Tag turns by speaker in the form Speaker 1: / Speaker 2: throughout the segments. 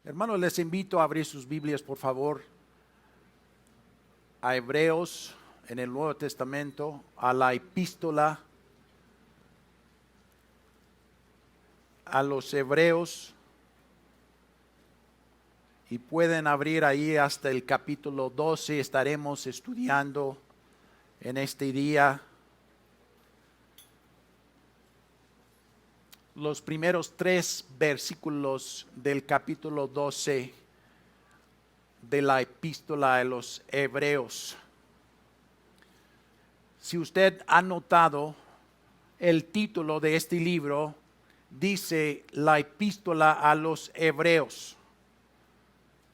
Speaker 1: Hermanos, les invito a abrir sus Biblias, por favor, a Hebreos en el Nuevo Testamento, a la epístola a los Hebreos, y pueden abrir ahí hasta el capítulo 12. Estaremos estudiando en este día los primeros 3 versículos del capítulo 12 de la epístola a los Hebreos. Si usted ha notado, el título de este libro dice la epístola a los Hebreos.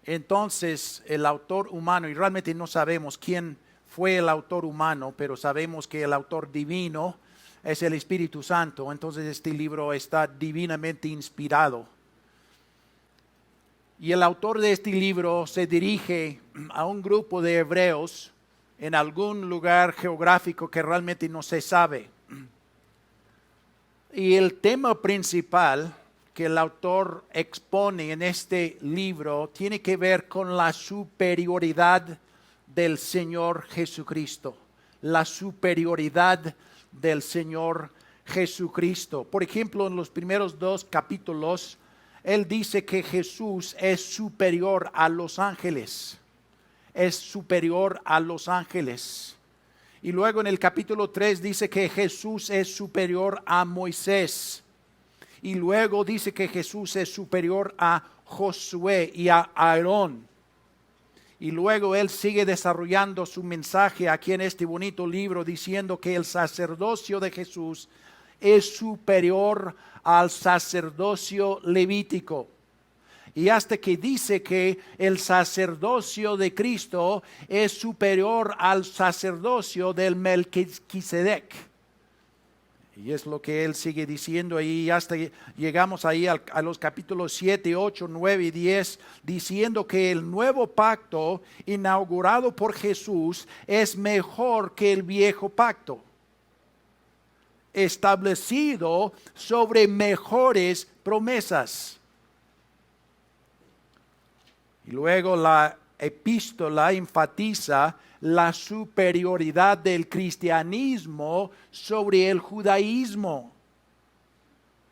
Speaker 1: Entonces el autor humano, y realmente no sabemos quién fue el autor humano, pero sabemos que el autor divino es el Espíritu Santo. Entonces este libro está divinamente inspirado. Y el autor de este libro se dirige a un grupo de hebreos en algún lugar geográfico que realmente no se sabe. Y el tema principal que el autor expone en este libro tiene que ver con la superioridad del Señor Jesucristo. La superioridad del Señor Jesucristo. Por ejemplo, en los primeros 2 capítulos, él dice que Jesús es superior a los ángeles. Es superior a los ángeles. Y luego en el capítulo 3 dice que Jesús es superior a Moisés. Y luego dice que Jesús es superior a Josué y a Aarón. Y luego él sigue desarrollando su mensaje aquí en este bonito libro diciendo que el sacerdocio de Jesús es superior al sacerdocio levítico. Y hasta que dice que el sacerdocio de Cristo es superior al sacerdocio del Melquisedec. Y es lo que él sigue diciendo ahí, hasta llegamos ahí a los capítulos 7, 8, 9 y 10, diciendo que el nuevo pacto inaugurado por Jesús es mejor que el viejo pacto, establecido sobre mejores promesas. Y luego la epístola enfatiza la superioridad del cristianismo sobre el judaísmo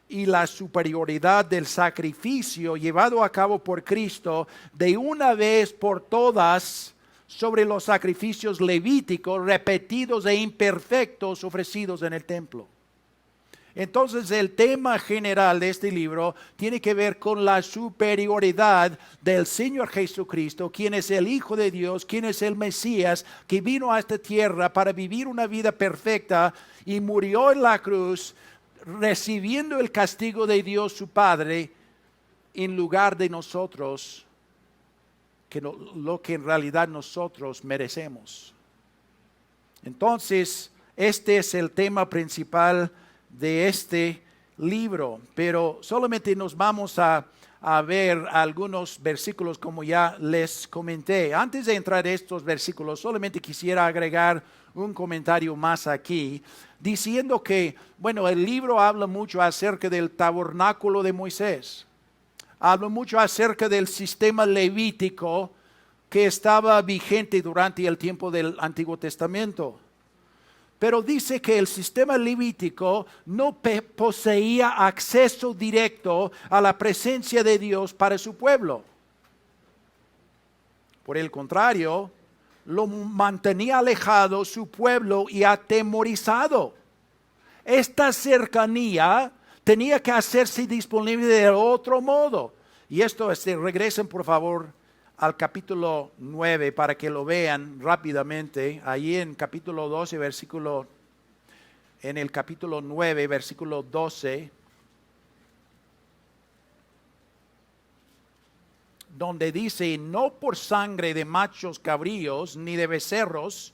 Speaker 1: y la superioridad del sacrificio llevado a cabo por Cristo de una vez por todas sobre los sacrificios levíticos repetidos e imperfectos ofrecidos en el templo. Entonces el tema general de este libro tiene que ver con la superioridad del Señor Jesucristo, quien es el Hijo de Dios, quien es el Mesías, que vino a esta tierra para vivir una vida perfecta y murió en la cruz, recibiendo el castigo de Dios su Padre en lugar de nosotros, lo que en realidad nosotros merecemos. Entonces, este es el tema principal de este libro, pero solamente nos vamos a ver algunos versículos como ya les comenté. Antes de entrar a estos versículos, solamente quisiera agregar un comentario más aquí, diciendo que, bueno, el libro habla mucho acerca del tabernáculo de Moisés, habla mucho acerca del sistema levítico que estaba vigente durante el tiempo del Antiguo Testamento. Pero dice que el sistema levítico no poseía acceso directo a la presencia de Dios para su pueblo. Por el contrario, lo mantenía alejado su pueblo y atemorizado. Esta cercanía tenía que hacerse disponible de otro modo. Y esto, regresen por favor al capítulo 9 para que lo vean rápidamente. Ahí en capítulo 12, en el capítulo 9, versículo 12, donde dice: no por sangre de machos cabríos ni de becerros,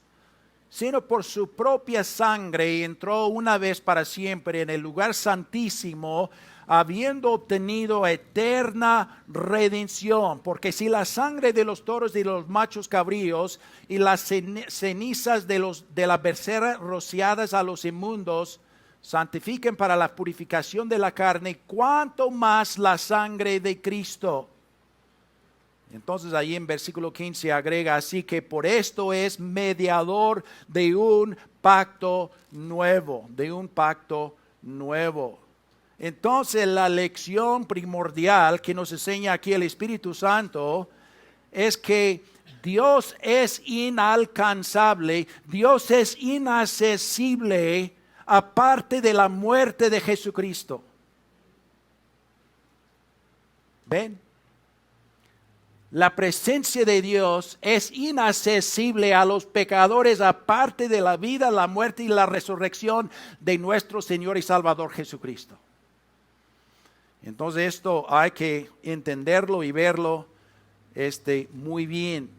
Speaker 1: sino por su propia sangre entró una vez para siempre en el lugar santísimo, habiendo obtenido eterna redención. Porque si la sangre de los toros y de los machos cabríos y las cenizas de la becerra rociadas a los inmundos santifiquen para la purificación de la carne, cuánto más la sangre de Cristo, Entonces ahí en versículo 15 agrega, así que por esto es mediador de un pacto nuevo, de un pacto nuevo. Entonces la lección primordial que nos enseña aquí el Espíritu Santo es que Dios es inalcanzable, Dios es inaccesible aparte de la muerte de Jesucristo. ¿Ven? La presencia de Dios es inaccesible a los pecadores aparte de la vida, la muerte y la resurrección de nuestro Señor y Salvador Jesucristo. Entonces esto hay que entenderlo y verlo muy bien.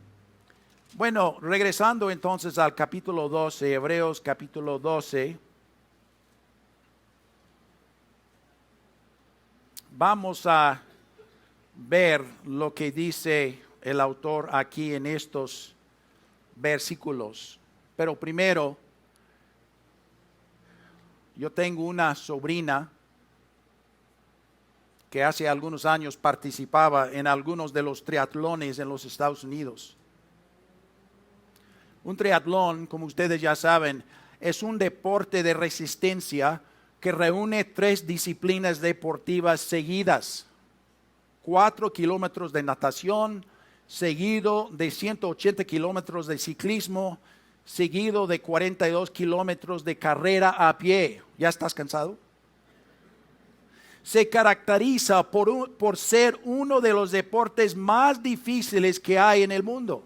Speaker 1: Bueno, regresando entonces al capítulo 12, Hebreos capítulo 12. Vamos a ver lo que dice el autor aquí en estos versículos. Pero primero, yo tengo una sobrina que hace algunos años participaba en algunos de los triatlones en los Estados Unidos. Un triatlón, como ustedes ya saben, es un deporte de resistencia que reúne 3 disciplinas deportivas seguidas. 4 kilómetros de natación, seguido de 180 kilómetros de ciclismo, seguido de 42 kilómetros de carrera a pie. ¿Ya estás cansado? Se caracteriza por ser uno de los deportes más difíciles que hay en el mundo.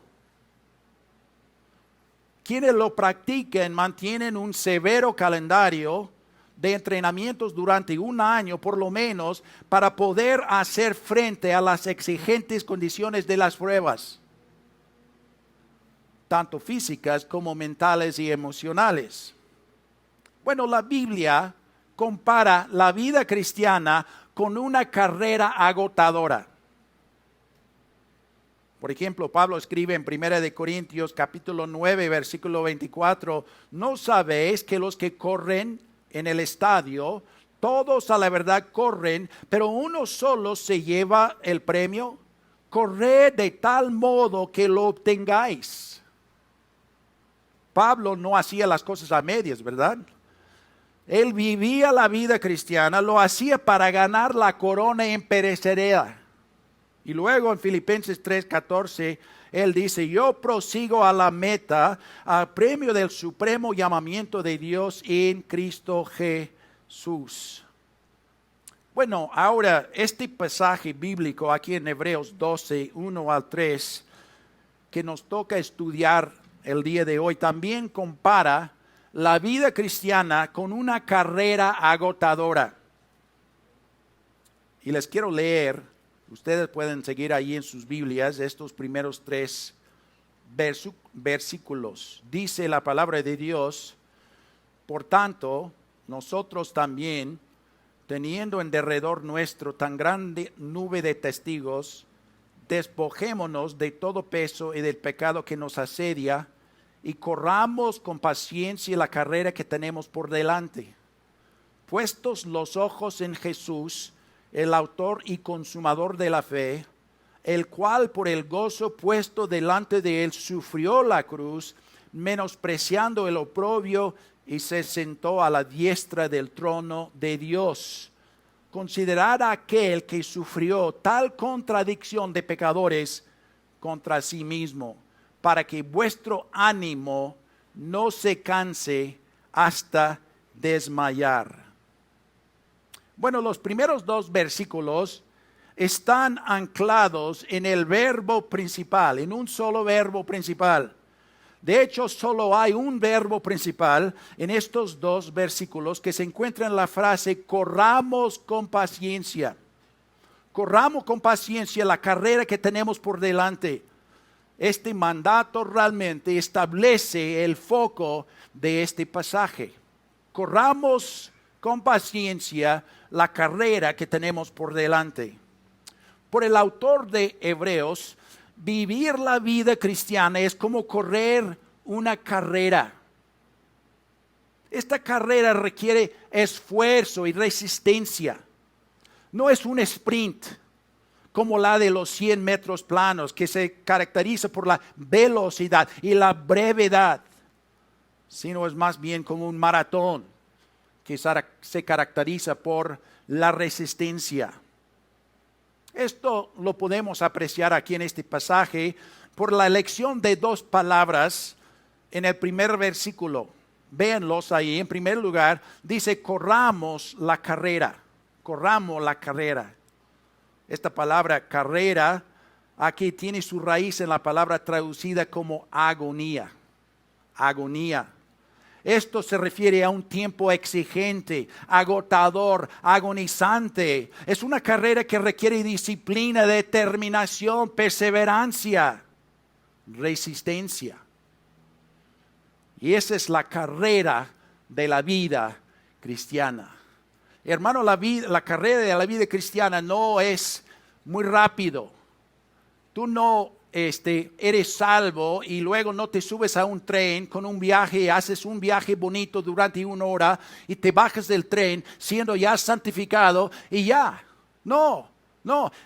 Speaker 1: Quienes lo practican mantienen un severo calendario de entrenamientos durante un año por lo menos para poder hacer frente a las exigentes condiciones de las pruebas, tanto físicas como mentales y emocionales. Bueno, la Biblia compara la vida cristiana con una carrera agotadora. Por ejemplo, Pablo escribe en 1 Corintios capítulo 9, versículo 24, ¿no sabéis que los que corren en el estadio, todos a la verdad corren, pero uno solo se lleva el premio? Corred de tal modo que lo obtengáis. Pablo no hacía las cosas a medias, ¿verdad? Él vivía la vida cristiana, lo hacía para ganar la corona imperecedera. Y luego en Filipenses 3:14, él dice, yo prosigo a la meta, al premio del supremo llamamiento de Dios en Cristo Jesús. Bueno, ahora este pasaje bíblico aquí en Hebreos 12, 1 al 3, que nos toca estudiar el día de hoy, también compara la vida cristiana con una carrera agotadora. Y les quiero leer, ustedes pueden seguir ahí en sus Biblias, estos primeros 3 versículos. Dice la palabra de Dios, por tanto, nosotros también, teniendo en derredor nuestro tan grande nube de testigos, despojémonos de todo peso y del pecado que nos asedia, y corramos con paciencia la carrera que tenemos por delante. Puestos los ojos en Jesús, el autor y consumador de la fe, el cual por el gozo puesto delante de él sufrió la cruz, menospreciando el oprobio, y se sentó a la diestra del trono de Dios. Considerad a aquel que sufrió tal contradicción de pecadores contra sí mismo, para que vuestro ánimo no se canse hasta desmayar. Bueno, los primeros 2 versículos están anclados en el verbo principal, en un solo verbo principal. De hecho, solo hay un verbo principal en estos 2 versículos que se encuentra en la frase corramos con paciencia. Corramos con paciencia la carrera que tenemos por delante. Este mandato realmente establece el foco de este pasaje. Corramos con paciencia la carrera que tenemos por delante. Por el autor de Hebreos, vivir la vida cristiana es como correr una carrera. Esta carrera requiere esfuerzo y resistencia. No es un sprint, como la de los 100 metros planos, que se caracteriza por la velocidad y la brevedad, sino es más bien como un maratón que se caracteriza por la resistencia. Esto lo podemos apreciar aquí en este pasaje por la elección de dos palabras en el primer versículo. Véanlos ahí. En primer lugar, dice corramos la carrera. Corramos la carrera. Esta palabra carrera aquí tiene su raíz en la palabra traducida como agonía. Agonía. Esto se refiere a un tiempo exigente, agotador, agonizante. Es una carrera que requiere disciplina, determinación, perseverancia, resistencia. Y esa es la carrera de la vida cristiana. Hermano, la carrera de la vida cristiana no es muy rápido. Tú no eres salvo y luego no te subes a un tren con un viaje, haces un viaje bonito durante 1 hora y te bajas del tren siendo ya santificado y ya. No,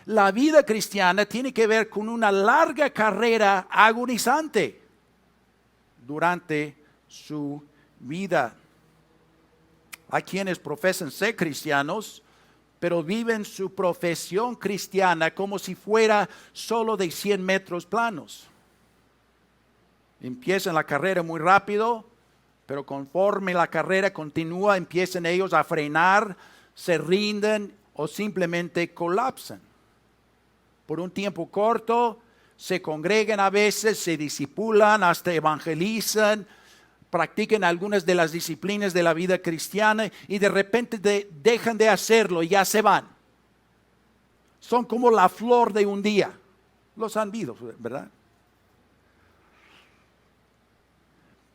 Speaker 1: la vida cristiana tiene que ver con una larga carrera agonizante durante su vida. Hay quienes profesan ser cristianos, pero viven su profesión cristiana como si fuera solo de 100 metros planos. Empiezan la carrera muy rápido, pero conforme la carrera continúa, empiezan ellos a frenar, se rinden o simplemente colapsan. Por un tiempo corto, se congregan a veces, se discipulan, hasta evangelizan, practiquen algunas de las disciplinas de la vida cristiana y de repente dejan de hacerlo y ya se van. Son como la flor de un día. Los han visto, ¿verdad?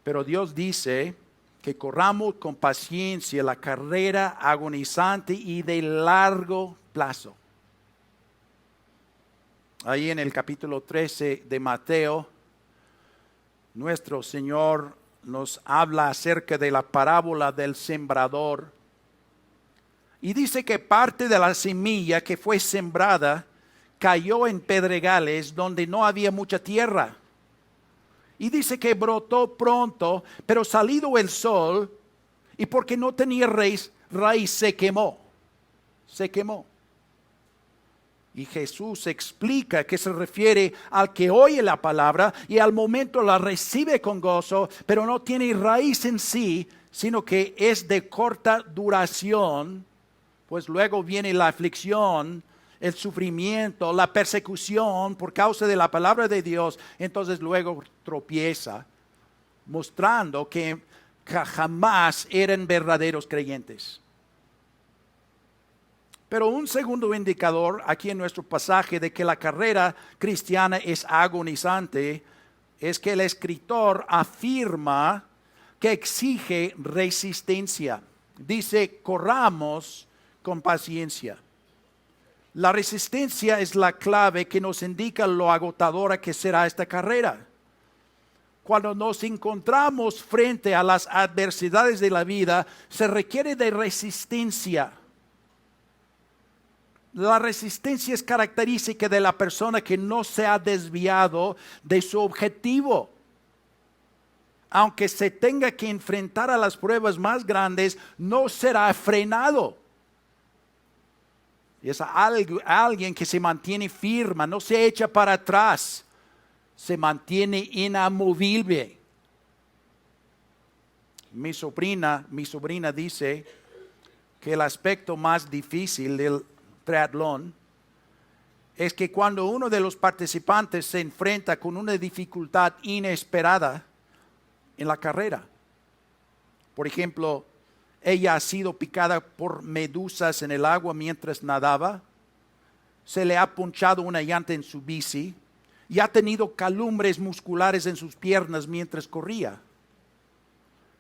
Speaker 1: Pero Dios dice que corramos con paciencia la carrera agonizante y de largo plazo. Ahí en el capítulo 13 de Mateo, nuestro Señor nos habla acerca de la parábola del sembrador. Y dice que parte de la semilla que fue sembrada cayó en pedregales donde no había mucha tierra. Y dice que brotó pronto, pero salido el sol, y porque no tenía raíz se quemó. Se quemó. Y Jesús explica que se refiere al que oye la palabra y al momento la recibe con gozo, pero no tiene raíz en sí, sino que es de corta duración, pues luego viene la aflicción, el sufrimiento, la persecución por causa de la palabra de Dios, entonces luego tropieza, mostrando que jamás eran verdaderos creyentes. Pero un segundo indicador aquí en nuestro pasaje de que la carrera cristiana es agonizante es que el escritor afirma que exige resistencia. Dice, corramos con paciencia. La resistencia es la clave que nos indica lo agotadora que será esta carrera. Cuando nos encontramos frente a las adversidades de la vida, se requiere de resistencia. La resistencia es característica de la persona que no se ha desviado de su objetivo. Aunque se tenga que enfrentar a las pruebas más grandes, no será frenado. Es alguien que se mantiene firme, no se echa para atrás, se mantiene inamovible. Mi sobrina dice que el aspecto más difícil del triatlón es que cuando uno de los participantes se enfrenta con una dificultad inesperada en la carrera. Por ejemplo, ella ha sido picada por medusas en el agua mientras nadaba, se le ha ponchado una llanta en su bici y ha tenido calumbres musculares en sus piernas mientras corría.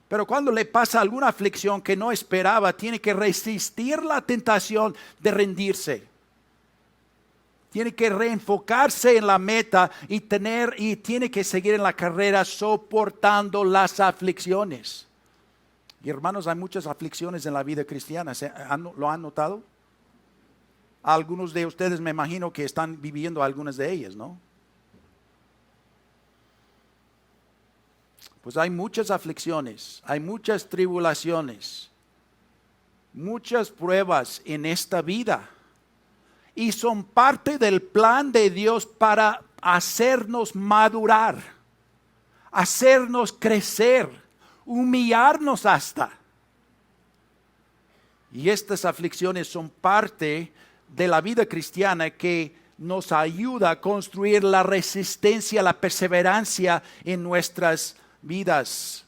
Speaker 1: Pero cuando le pasa alguna aflicción que no esperaba, tiene que resistir la tentación de rendirse. Tiene que reenfocarse en la meta y tiene que seguir en la carrera soportando las aflicciones. Y hermanos, hay muchas aflicciones en la vida cristiana. ¿Lo han notado? Algunos de ustedes me imagino que están viviendo algunas de ellas, ¿no? Pues hay muchas aflicciones, hay muchas tribulaciones, muchas pruebas en esta vida. Y son parte del plan de Dios para hacernos madurar, hacernos crecer, humillarnos hasta. Y estas aflicciones son parte de la vida cristiana que nos ayuda a construir la resistencia, la perseverancia en nuestras vidas.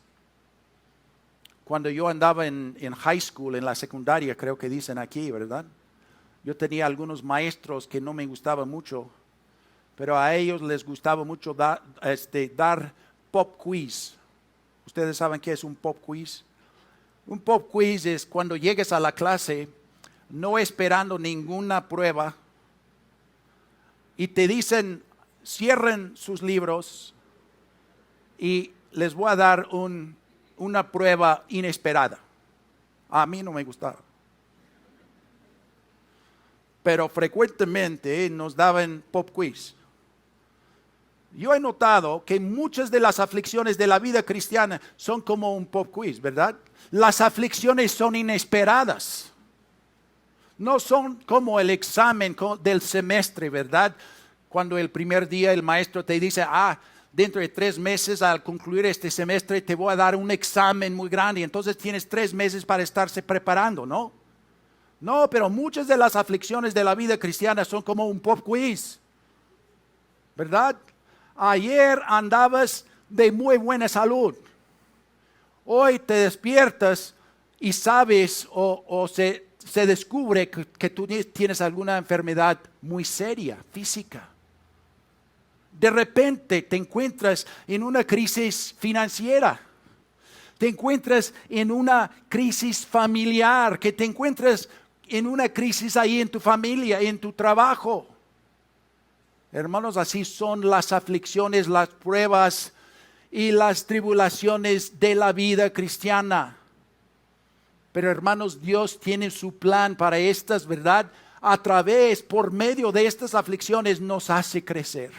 Speaker 1: Cuando yo andaba en high school, en la secundaria, creo que dicen aquí, ¿verdad? Yo tenía algunos maestros que no me gustaban mucho, pero a ellos les gustaba mucho dar pop quiz. ¿Ustedes saben qué es un pop quiz? Un pop quiz es cuando llegues a la clase no esperando ninguna prueba y te dicen, cierren sus libros y les voy a dar una prueba inesperada. A mí no me gustaba. Pero frecuentemente nos daban pop quiz. Yo he notado que muchas de las aflicciones de la vida cristiana son como un pop quiz, ¿verdad? Las aflicciones son inesperadas. No son como el examen del semestre, ¿verdad? Cuando el primer día el maestro te dice, dentro de 3 meses al concluir este semestre te voy a dar un examen muy grande. Entonces tienes 3 meses para estarse preparando, ¿no? No, pero muchas de las aflicciones de la vida cristiana son como un pop quiz, ¿verdad? Ayer andabas de muy buena salud. Hoy te despiertas y sabes o se descubre que tú tienes alguna enfermedad muy seria, física. De repente te encuentras en una crisis financiera. Te encuentras en una crisis familiar, que te encuentras en una crisis ahí en tu familia, en tu trabajo. Hermanos, así son las aflicciones, las pruebas y las tribulaciones de la vida cristiana. Pero hermanos, Dios tiene su plan para estas, ¿verdad? Por medio de estas aflicciones nos hace crecer,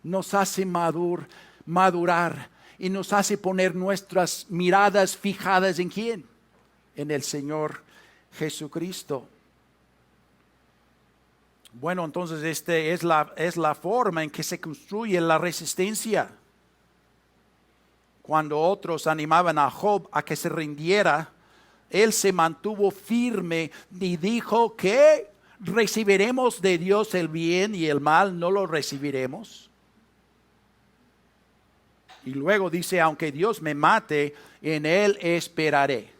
Speaker 1: nos hace madurar y nos hace poner nuestras miradas fijadas ¿en quién? En el Señor Jesucristo. Bueno, entonces esta es la forma en que se construye la resistencia. Cuando otros animaban a Job a que se rindiera, él se mantuvo firme y dijo que recibiremos de Dios el bien y el mal no lo recibiremos. Y luego dice, aunque Dios me mate, en Él esperaré.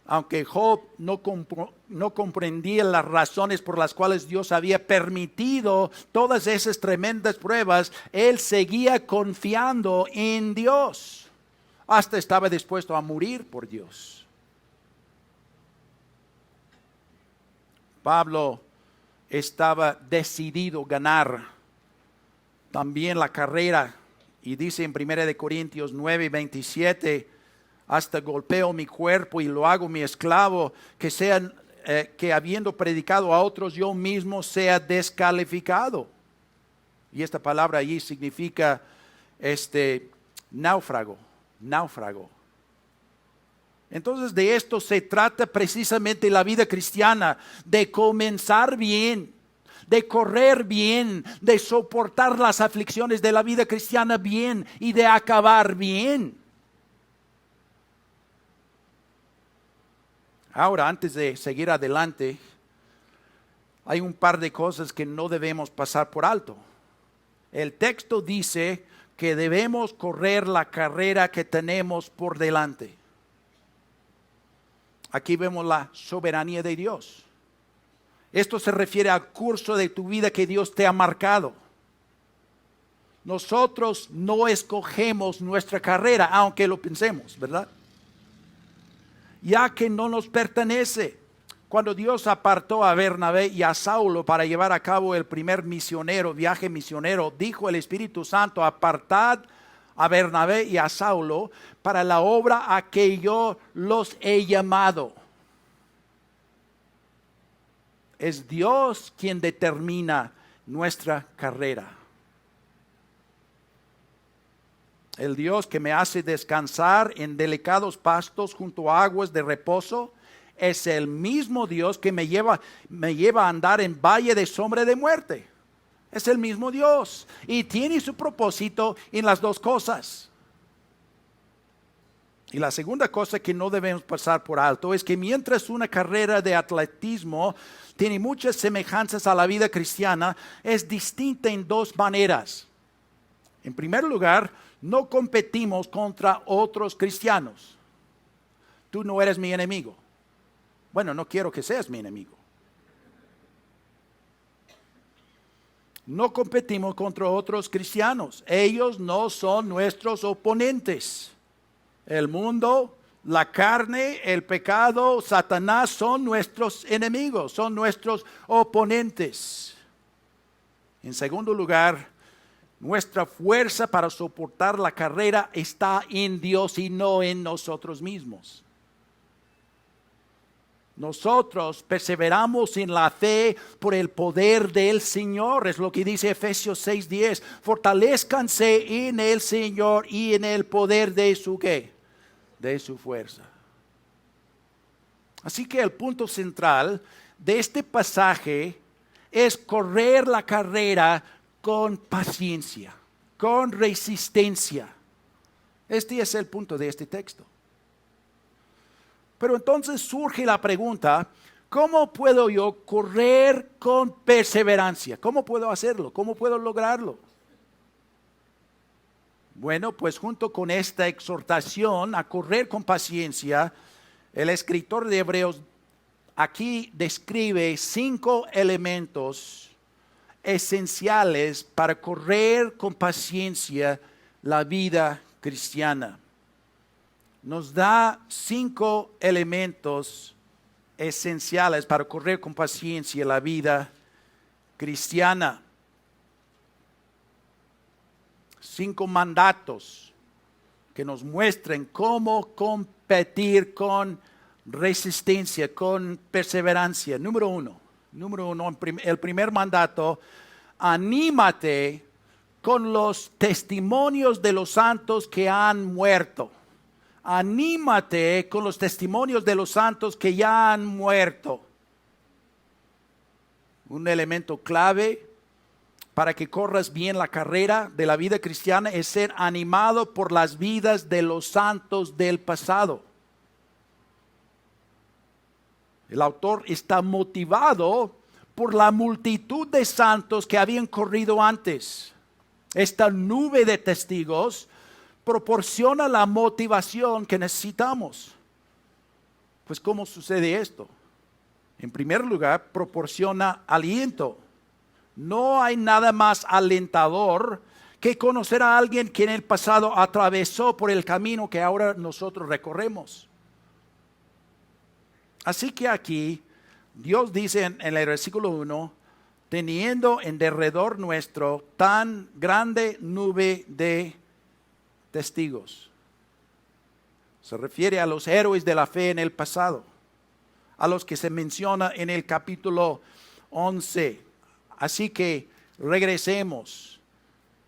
Speaker 1: Aunque Job no comprendía las razones por las cuales Dios había permitido todas esas tremendas pruebas, él seguía confiando en Dios. Hasta estaba dispuesto a morir por Dios. Pablo estaba decidido a ganar también la carrera. Y dice en 1 Corintios 9:27, hasta golpeo mi cuerpo y lo hago mi esclavo, que habiendo predicado a otros yo mismo sea descalificado. Y esta palabra allí significa náufrago. Entonces de esto se trata precisamente la vida cristiana, de comenzar bien, de correr bien, de soportar las aflicciones de la vida cristiana bien y de acabar bien. Ahora, antes de seguir adelante, hay un par de cosas que no debemos pasar por alto. El texto dice que debemos correr la carrera que tenemos por delante. Aquí vemos la soberanía de Dios. Esto se refiere al curso de tu vida que Dios te ha marcado. Nosotros no escogemos nuestra carrera, aunque lo pensemos, ¿verdad? Ya que no nos pertenece. Cuando Dios apartó a Bernabé y a Saulo para llevar a cabo el primer viaje misionero, dijo el Espíritu Santo, apartad a Bernabé y a Saulo para la obra a que yo los he llamado. Es Dios quien determina nuestra carrera. El Dios que me hace descansar en delicados pastos junto a aguas de reposo es el mismo Dios que me lleva a andar en valle de sombra de muerte. Es el mismo Dios y tiene su propósito en las dos cosas. Y la segunda cosa que no debemos pasar por alto es que mientras una carrera de atletismo tiene muchas semejanzas a la vida cristiana, es distinta en dos maneras. En primer lugar, no competimos contra otros cristianos. Tú no eres mi enemigo. Bueno, no quiero que seas mi enemigo. No competimos contra otros cristianos. Ellos no son nuestros oponentes. El mundo, la carne, el pecado, Satanás son nuestros enemigos, son nuestros oponentes. En segundo lugar, nuestra fuerza para soportar la carrera está en Dios y no en nosotros mismos. Nosotros perseveramos en la fe por el poder del Señor. Es lo que dice Efesios 6:10. Fortalezcanse en el Señor y en el poder de su ¿qué? De su fuerza. Así que el punto central de este pasaje es correr la carrera con paciencia, con resistencia. Este es el punto de este texto. Pero entonces surge la pregunta, ¿cómo puedo yo correr con perseverancia? ¿Cómo puedo hacerlo? ¿Cómo puedo lograrlo? Bueno, pues junto con esta exhortación a correr con paciencia, el escritor de Hebreos aquí describe 5 elementos esenciales para correr con paciencia la vida cristiana. Nos da 5 elementos esenciales para correr con paciencia la vida cristiana. 5 mandatos que nos muestran cómo competir con resistencia, con perseverancia. Número uno, el primer mandato, anímate con los testimonios de los santos que han muerto. Anímate con los testimonios de los santos que ya han muerto. Un elemento clave para que corras bien la carrera de la vida cristiana es ser animado por las vidas de los santos del pasado. El autor está motivado por la multitud de santos que habían corrido antes. Esta nube de testigos proporciona la motivación que necesitamos. Pues ¿cómo sucede esto? En primer lugar, proporciona aliento. No hay nada más alentador que conocer a alguien que en el pasado atravesó por el camino que ahora nosotros recorremos. Así que aquí Dios dice en el versículo 1, teniendo en derredor nuestro tan grande nube de testigos. Se refiere a los héroes de la fe en el pasado, a los que se menciona en el capítulo 11. Así que regresemos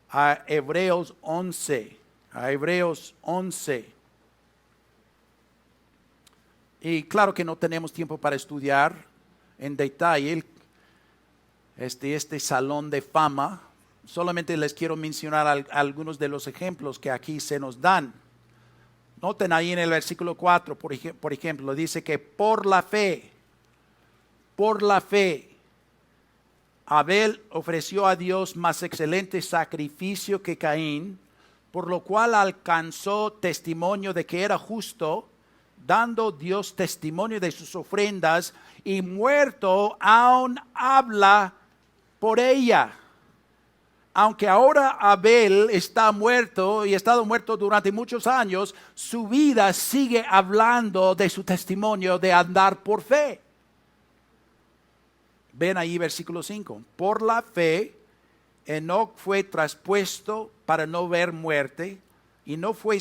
Speaker 1: a Hebreos 11, Y claro que no tenemos tiempo para estudiar en detalle este salón de fama. Solamente les quiero mencionar algunos de los ejemplos que aquí se nos dan. Noten ahí en el versículo 4, por ejemplo, dice que por la fe, Abel ofreció a Dios más excelente sacrificio que Caín, por lo cual alcanzó testimonio de que era justo, dando Dios testimonio de sus ofrendas, y muerto aún habla por ella. Aunque ahora Abel está muerto y ha estado muerto durante muchos años, su vida sigue hablando de su testimonio de andar por fe. Ven ahí versículo 5. Por la fe, Enoc fue traspuesto para no ver muerte y no fue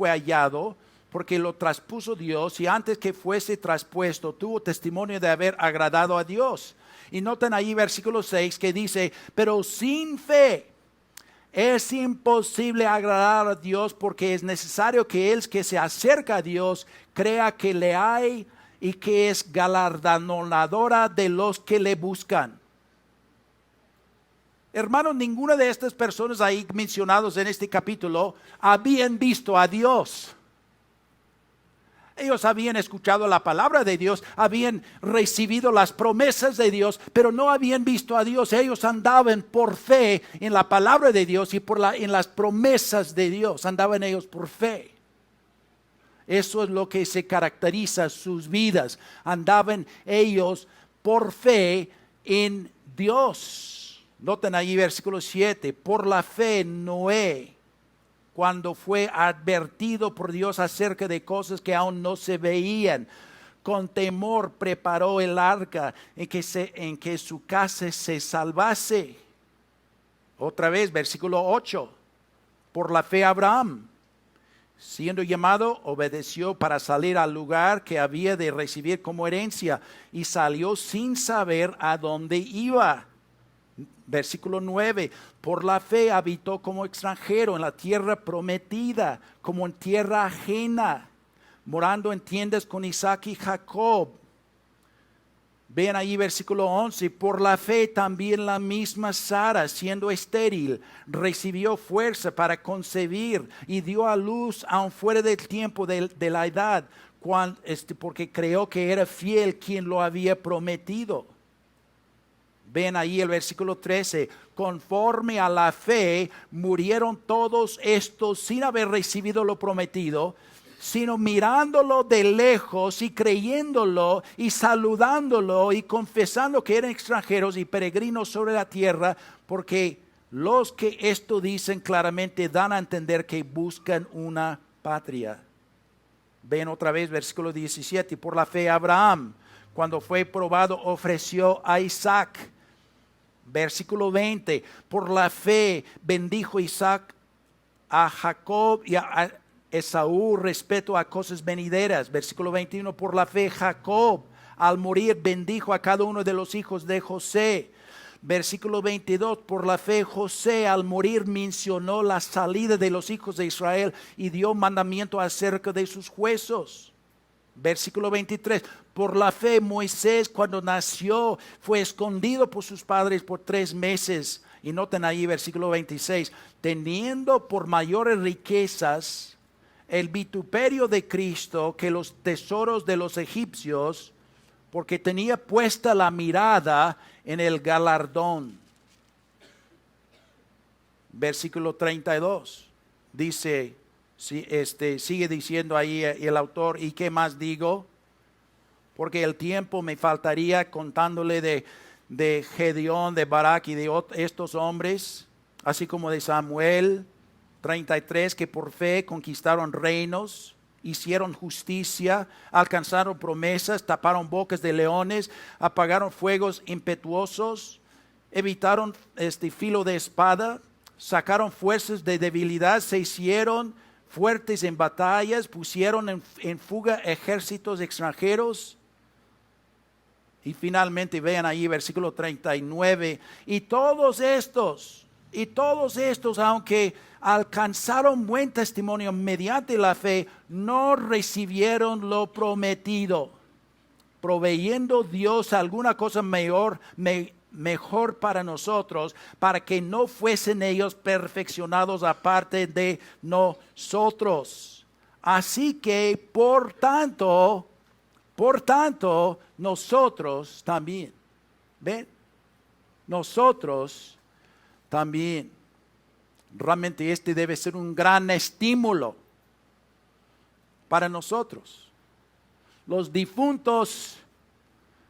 Speaker 1: hallado porque lo traspuso Dios, y antes que fuese traspuesto tuvo testimonio de haber agradado a Dios. Y noten ahí versículo 6 que dice, pero sin fe es imposible agradar a Dios, porque es necesario que el que se acerca a Dios crea que le hay y que es galardonadora de los que le buscan. Hermanos, ninguna de estas personas ahí mencionados en este capítulo habían visto a Dios. Ellos habían escuchado la palabra de Dios, habían recibido las promesas de Dios, pero no habían visto a Dios. Ellos andaban por fe en la palabra de Dios y en las promesas de Dios. Andaban ellos por fe. Eso es lo que se caracteriza sus vidas. Andaban ellos por fe en Dios. Noten ahí versículo 7. Por la fe Noé, cuando fue advertido por Dios acerca de cosas que aún no se veían, con temor preparó el arca en que su casa se salvase. Otra vez, versículo 8. Por la fe Abraham, siendo llamado, obedeció para salir al lugar que había de recibir como herencia, y salió sin saber a dónde iba. Versículo 9, por la fe habitó como extranjero en la tierra prometida, como en tierra ajena, morando en tiendas con Isaac y Jacob. Vean ahí versículo 11, por la fe también la misma Sara, siendo estéril, recibió fuerza para concebir y dio a luz aun fuera del tiempo de la edad, porque creyó que era fiel quien lo había prometido. Ven ahí el versículo 13, conforme a la fe murieron todos estos sin haber recibido lo prometido, sino mirándolo de lejos y creyéndolo y saludándolo y confesando que eran extranjeros y peregrinos sobre la tierra, porque los que esto dicen claramente dan a entender que buscan una patria. Ven otra vez versículo 17, por la fe Abraham, cuando fue probado, ofreció a Isaac. Versículo 20, por la fe bendijo Isaac a Jacob y a Esaú respecto a cosas venideras. Versículo 21, por la fe Jacob al morir bendijo a cada uno de los hijos de José. Versículo 22, por la fe José al morir mencionó la salida de los hijos de Israel y dio mandamiento acerca de sus huesos. Versículo 23, por la fe Moisés cuando nació fue escondido por sus padres por 3 meses. Y noten ahí versículo 26, teniendo por mayores riquezas el vituperio de Cristo que los tesoros de los egipcios, porque tenía puesta la mirada en el galardón. Versículo 32 dice, sigue diciendo ahí el autor, ¿y qué más digo? Porque el tiempo me faltaría contándole de Gedeón, de Barak y de estos hombres, así como de Samuel. 33, que por fe conquistaron reinos, hicieron justicia, alcanzaron promesas, taparon bocas de leones, apagaron fuegos impetuosos, evitaron filo de espada, sacaron fuerzas de debilidad, se hicieron fuertes en batallas, pusieron en fuga ejércitos extranjeros. Y finalmente vean ahí versículo 39, y todos estos, aunque alcanzaron buen testimonio mediante la fe, no recibieron lo prometido, proveyendo Dios alguna cosa mejor para nosotros, para que no fuesen ellos perfeccionados aparte de nosotros. Así que, por tanto, nosotros también, ¿ven? Nosotros también. Realmente este debe ser un gran estímulo para nosotros. Los difuntos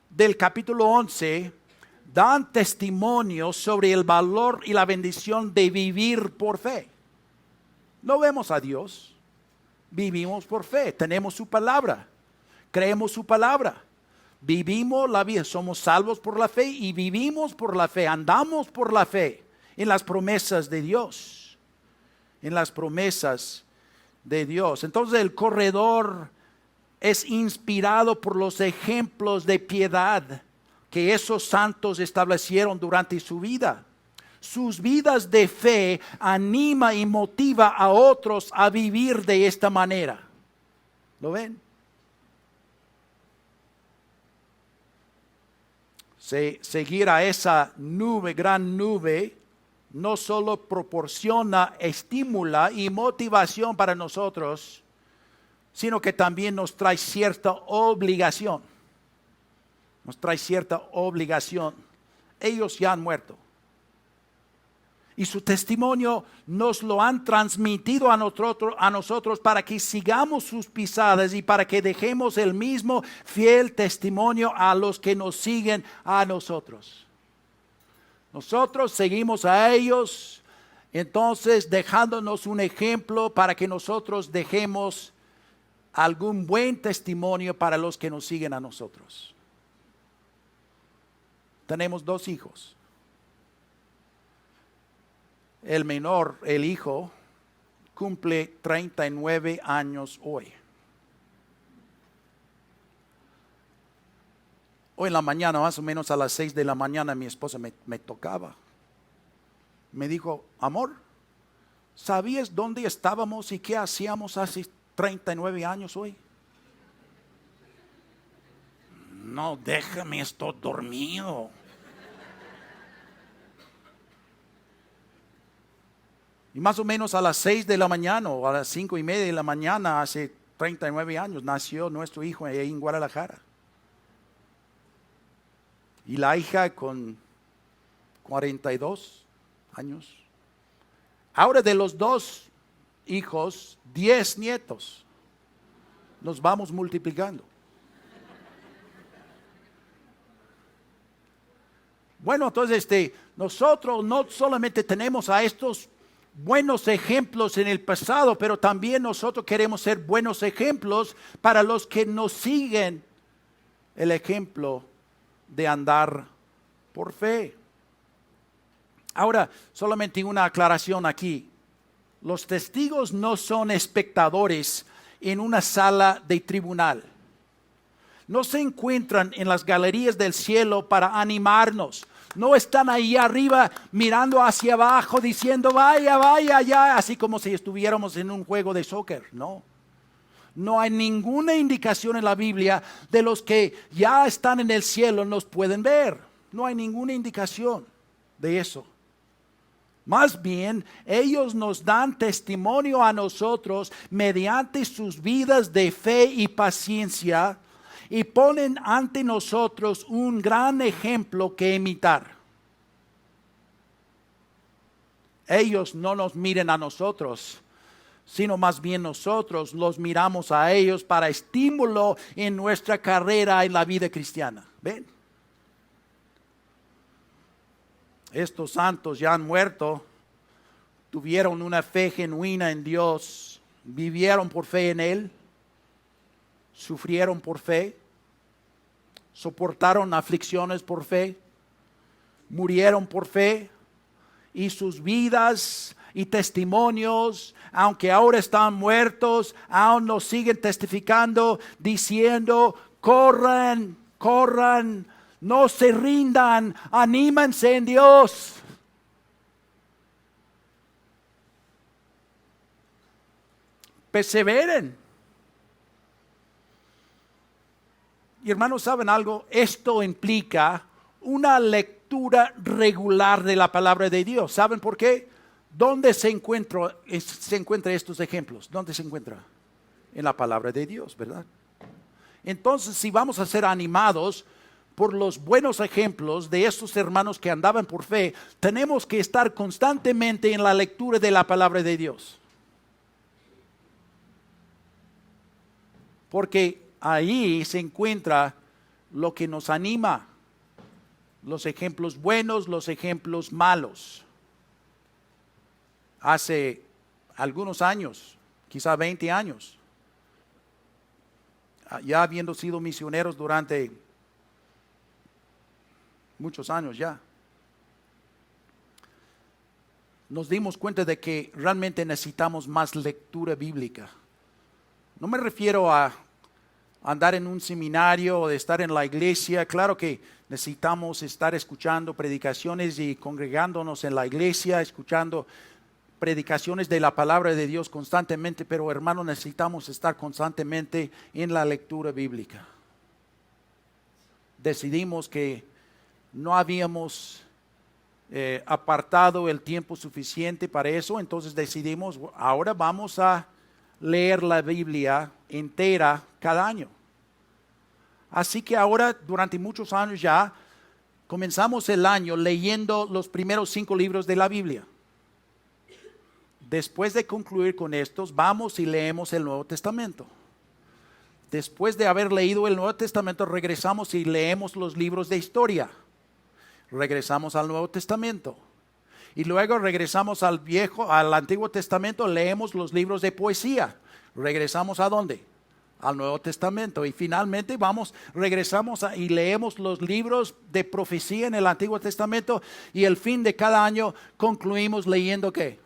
Speaker 1: del capítulo 11 dan testimonio sobre el valor y la bendición de vivir por fe. No vemos a Dios, vivimos por fe, tenemos su palabra, creemos su palabra, vivimos la vida, somos salvos por la fe y vivimos por la fe, andamos por la fe en las promesas de Dios, en las promesas de Dios. Entonces el corredor es inspirado por los ejemplos de piedad que esos santos establecieron durante su vida. Sus vidas de fe anima y motiva a otros a vivir de esta manera. ¿Lo ven? Seguir a esa nube, gran nube, no solo proporciona estímulo y motivación para nosotros, sino que también nos trae cierta obligación. Nos trae cierta obligación. Ellos ya han muerto. Y su testimonio nos lo han transmitido a nosotros para que sigamos sus pisadas y para que dejemos el mismo fiel testimonio a los que nos siguen a nosotros. Nosotros seguimos a ellos, entonces dejándonos un ejemplo para que nosotros dejemos algún buen testimonio para los que nos siguen a nosotros. Tenemos 2 hijos. El menor, el hijo, cumple 39 años hoy. Hoy en la mañana, más o menos a las 6 de la mañana, mi esposa me tocaba. Me dijo, amor, ¿sabías dónde estábamos y qué hacíamos hace 39 años hoy? No, déjame, estoy dormido. Y más o menos a las 6 de la mañana o a las 5:30 de la mañana, hace 39 años, nació nuestro hijo ahí en Guadalajara. Y la hija con 42 años. Ahora de los 2 hijos, 10 nietos. Nos vamos multiplicando. Bueno, entonces nosotros no solamente tenemos a estos buenos ejemplos en el pasado, pero también nosotros queremos ser buenos ejemplos para los que nos siguen el ejemplo de andar por fe. Ahora, solamente una aclaración aquí. Los testigos no son espectadores en una sala de tribunal. No se encuentran en las galerías del cielo para animarnos. No están ahí arriba mirando hacia abajo diciendo vaya, vaya, ya, así como si estuviéramos en un juego de soccer. No. No hay ninguna indicación en la Biblia de los que ya están en el cielo nos pueden ver. No hay ninguna indicación de eso. Más bien, ellos nos dan testimonio a nosotros mediante sus vidas de fe y paciencia y ponen ante nosotros un gran ejemplo que imitar. Ellos no nos miren a nosotros, sino más bien nosotros los miramos a ellos para estímulo en nuestra carrera en la vida cristiana. ¿Ven? Estos santos ya han muerto, tuvieron una fe genuina en Dios, vivieron por fe en Él, sufrieron por fe, soportaron aflicciones por fe, murieron por fe, y sus vidas y testimonios, aunque ahora están muertos, aún nos siguen testificando, diciendo, corran, corran, no se rindan, anímense en Dios. Perseveren. Y hermanos, ¿saben algo? Esto implica una lectura regular de la palabra de Dios. ¿Saben por qué? ¿Dónde se encuentran estos ejemplos? ¿Dónde se encuentra? En la palabra de Dios, ¿verdad? Entonces, si vamos a ser animados por los buenos ejemplos de estos hermanos que andaban por fe, tenemos que estar constantemente en la lectura de la palabra de Dios. Porque ahí se encuentra lo que nos anima, los ejemplos buenos, los ejemplos malos. Hace algunos años, quizá 20 años, ya habiendo sido misioneros durante muchos años ya, nos dimos cuenta de que realmente necesitamos más lectura bíblica. No me refiero a andar en un seminario o de estar en la iglesia. Claro que necesitamos estar escuchando predicaciones y congregándonos en la iglesia, escuchando predicaciones de la palabra de Dios constantemente, pero hermanos, necesitamos estar constantemente en la lectura bíblica. Decidimos que no habíamos apartado el tiempo suficiente para eso, entonces decidimos, ahora vamos a leer la Biblia entera cada año. Así que ahora, durante muchos años ya, comenzamos el año leyendo los primeros 5 libros de la Biblia. Después de concluir con estos, vamos y leemos el Nuevo Testamento. Después de haber leído el Nuevo Testamento, regresamos y leemos los libros de historia. Regresamos al Nuevo Testamento. Y luego regresamos al Antiguo Testamento, leemos los libros de poesía. ¿Regresamos a dónde? Al Nuevo Testamento. Y finalmente regresamos y leemos los libros de profecía en el Antiguo Testamento. Y el fin de cada año concluimos leyendo ¿qué?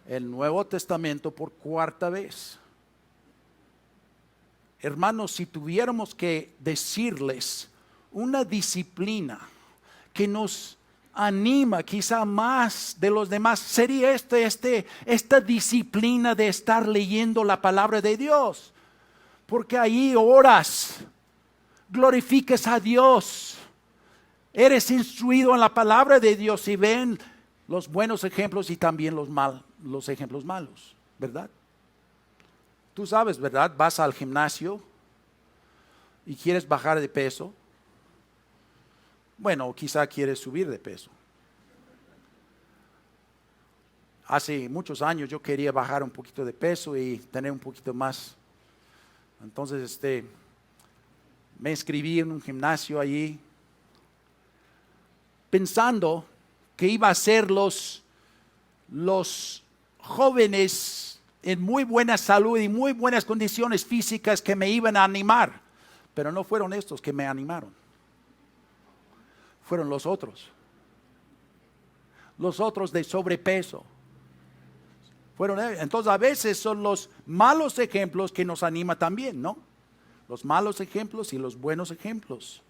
Speaker 1: El Nuevo Testamento por 4ª vez. Hermanos, si tuviéramos que decirles una disciplina que nos anima quizá más de los demás, sería esta disciplina de estar leyendo la palabra de Dios. Porque ahí oras, glorificas a Dios, eres instruido en la palabra de Dios y ven los buenos ejemplos y también los ejemplos malos, ¿verdad? Tú sabes, ¿verdad? Vas al gimnasio y quieres bajar de peso. Bueno, quizá quieres subir de peso. Hace muchos años yo quería bajar un poquito de peso y tener un poquito más. Entonces, me inscribí en un gimnasio allí, pensando que iba a ser los jóvenes en muy buena salud y muy buenas condiciones físicas que me iban a animar. Pero no fueron estos que me animaron. Fueron los otros de sobrepeso. Entonces a veces son los malos ejemplos que nos animan también, ¿no? Los malos ejemplos y los buenos ejemplos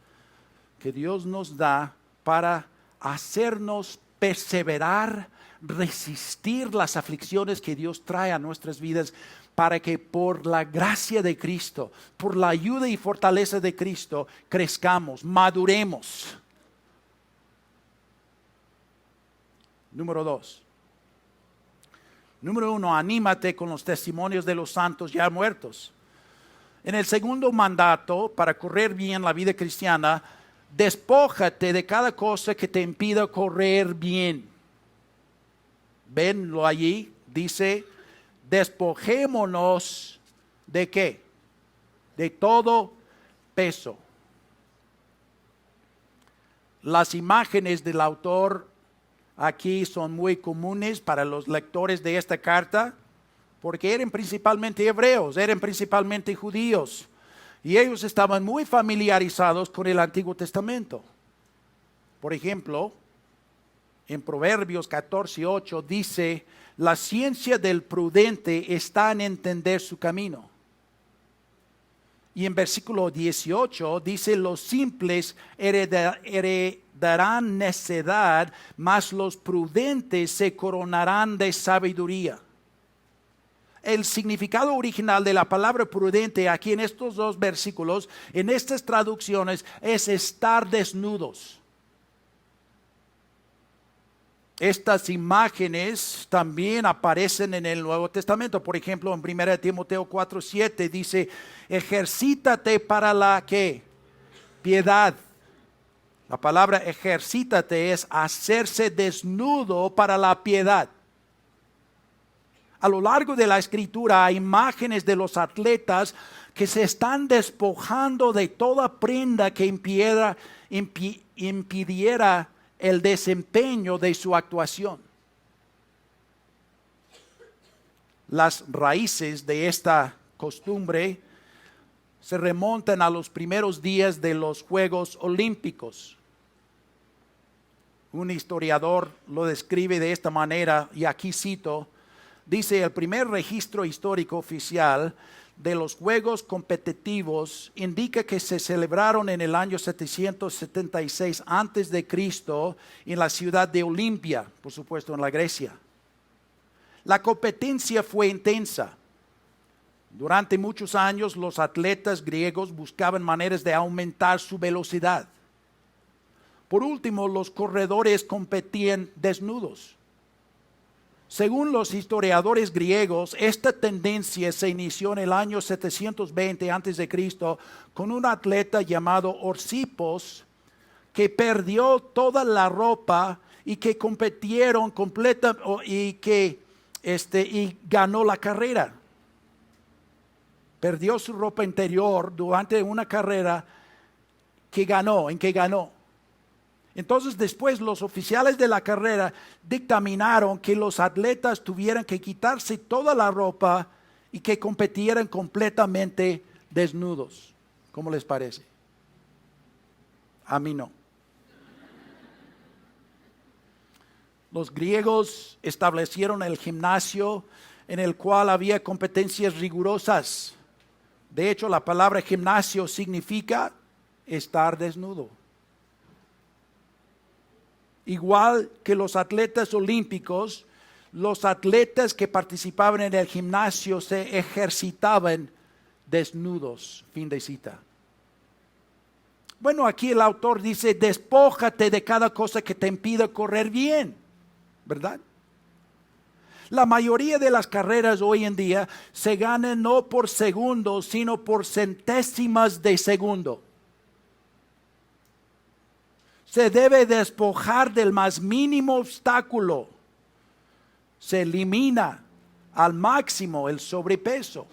Speaker 1: que Dios nos da para hacernos perseverar, resistir las aflicciones que Dios trae a nuestras vidas, para que por la gracia de Cristo, por la ayuda y fortaleza de Cristo, crezcamos, maduremos. Número 2. Número 1, anímate con los testimonios de los santos ya muertos. En el segundo mandato, para correr bien la vida cristiana, despójate de cada cosa que te impida correr bien. Venlo allí, dice, despojémonos ¿de qué? De todo peso. Las imágenes del autor aquí son muy comunes para los lectores de esta carta, porque eran principalmente hebreos, eran principalmente judíos, y ellos estaban muy familiarizados con el Antiguo Testamento. Por ejemplo, en Proverbios 14:8 dice, la ciencia del prudente está en entender su camino. Y en versículo 18 dice, los simples heredarán necedad, mas los prudentes se coronarán de sabiduría. El significado original de la palabra prudente aquí en estos dos versículos, en estas traducciones, es estar desnudos. Estas imágenes también aparecen en el Nuevo Testamento. Por ejemplo, en 1 Timoteo 4:7 dice, ejercítate para la ¿qué? Piedad. La palabra ejercítate es hacerse desnudo para la piedad. A lo largo de la Escritura hay imágenes de los atletas que se están despojando de toda prenda que impidiera el desempeño de su actuación. Las raíces de esta costumbre se remontan a los primeros días de los Juegos Olímpicos. Un historiador lo describe de esta manera, y aquí cito, dice: el primer registro histórico oficial de los juegos competitivos indica que se celebraron en el año 776 antes de Cristo en la ciudad de Olimpia, por supuesto en la Grecia. La competencia fue intensa. Durante muchos años los atletas griegos buscaban maneras de aumentar su velocidad. Por último, los corredores competían desnudos. Según los historiadores griegos, esta tendencia se inició en el año 720 a.C. con un atleta llamado Orsipos, que perdió toda la ropa y que competieron y ganó la carrera. Perdió su ropa interior durante una carrera en que ganó. Entonces después los oficiales de la carrera dictaminaron que los atletas tuvieran que quitarse toda la ropa y que competieran completamente desnudos. ¿Cómo les parece? A mí no. Los griegos establecieron el gimnasio en el cual había competencias rigurosas. De hecho, la palabra gimnasio significa estar desnudo. Igual que los atletas olímpicos, los atletas que participaban en el gimnasio se ejercitaban desnudos. Fin de cita. Bueno, aquí el autor dice: despójate de cada cosa que te impida correr bien, ¿verdad? La mayoría de las carreras hoy en día se ganan no por segundos, sino por centésimas de segundo. Se debe despojar del más mínimo obstáculo. Se elimina al máximo el sobrepeso.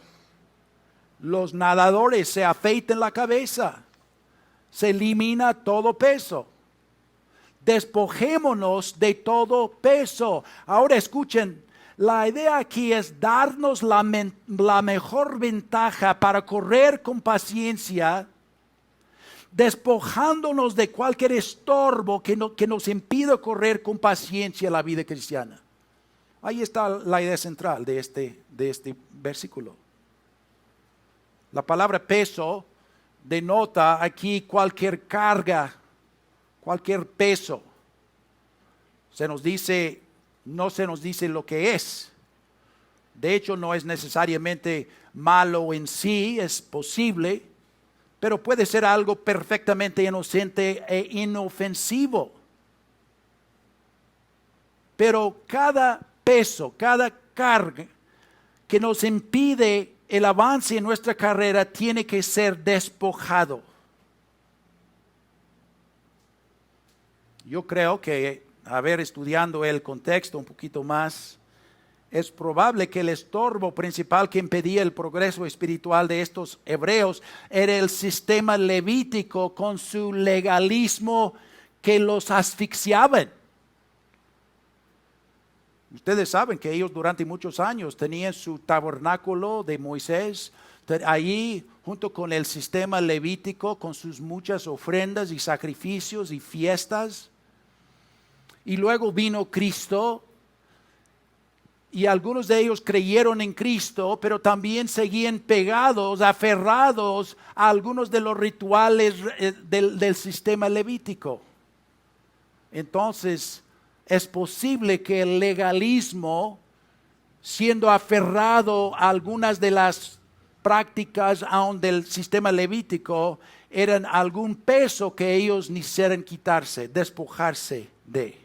Speaker 1: Los nadadores se afeitan la cabeza. Se elimina todo peso. Despojémonos de todo peso. Ahora escuchen, la idea aquí es darnos la mejor ventaja para correr con paciencia, despojándonos de cualquier estorbo que nos impida correr con paciencia la vida cristiana. Ahí está la idea central de este versículo. La palabra peso denota aquí cualquier carga, cualquier peso. No se nos dice lo que es. De hecho, no es necesariamente malo en sí, es posible, pero puede ser algo perfectamente inocente e inofensivo. Pero cada peso, cada carga que nos impide el avance en nuestra carrera tiene que ser despojado. Yo creo que, estudiando el contexto un poquito más, es probable que el estorbo principal que impedía el progreso espiritual de estos hebreos era el sistema levítico con su legalismo que los asfixiaban. Ustedes saben que ellos durante muchos años tenían su tabernáculo de Moisés, allí junto con el sistema levítico, con sus muchas ofrendas y sacrificios y fiestas. Y luego vino Cristo, y algunos de ellos creyeron en Cristo, pero también seguían pegados, aferrados a algunos de los rituales del sistema levítico. Entonces, es posible que el legalismo, siendo aferrado a algunas de las prácticas aún del sistema levítico, eran algún peso que ellos quisieran quitarse, despojarse de.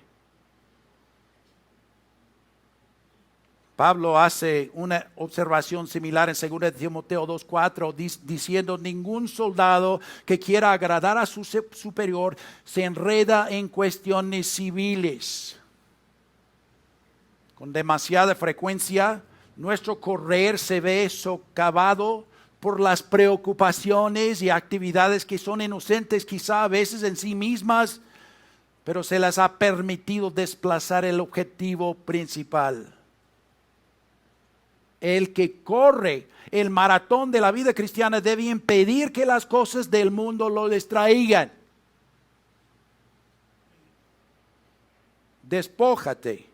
Speaker 1: Pablo hace una observación similar en 2 Timoteo 2:4, diciendo: ningún soldado que quiera agradar a su superior se enreda en cuestiones civiles. Con demasiada frecuencia, nuestro correr se ve socavado por las preocupaciones y actividades que son inocentes quizá a veces en sí mismas, pero se les ha permitido desplazar el objetivo principal. El que corre el maratón de la vida cristiana debe impedir que las cosas del mundo lo distraigan. Despójate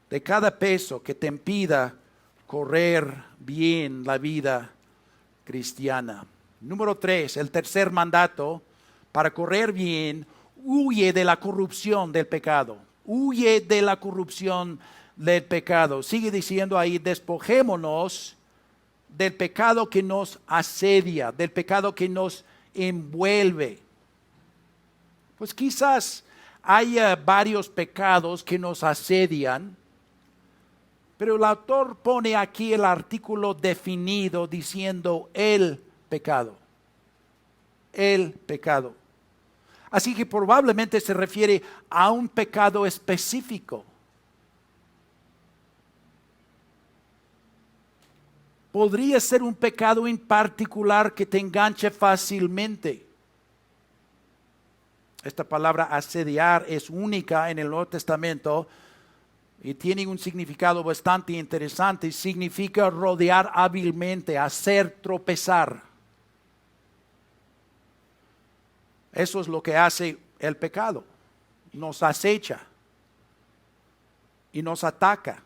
Speaker 1: de cada peso que te impida correr bien la vida cristiana. Número 3, el tercer mandato para correr bien: huye de la corrupción del pecado. Huye de la corrupción del pecado. Sigue diciendo ahí: despojémonos del pecado que nos asedia, del pecado que nos envuelve. Pues quizás haya varios pecados que nos asedian, pero el autor pone aquí el artículo definido diciendo el pecado. El pecado. Así que probablemente se refiere a un pecado específico. Podría ser un pecado en particular que te enganche fácilmente. Esta palabra asediar es única en el Nuevo Testamento y tiene un significado bastante interesante. Significa rodear hábilmente, hacer tropezar. Eso es lo que hace el pecado. Nos acecha y nos ataca.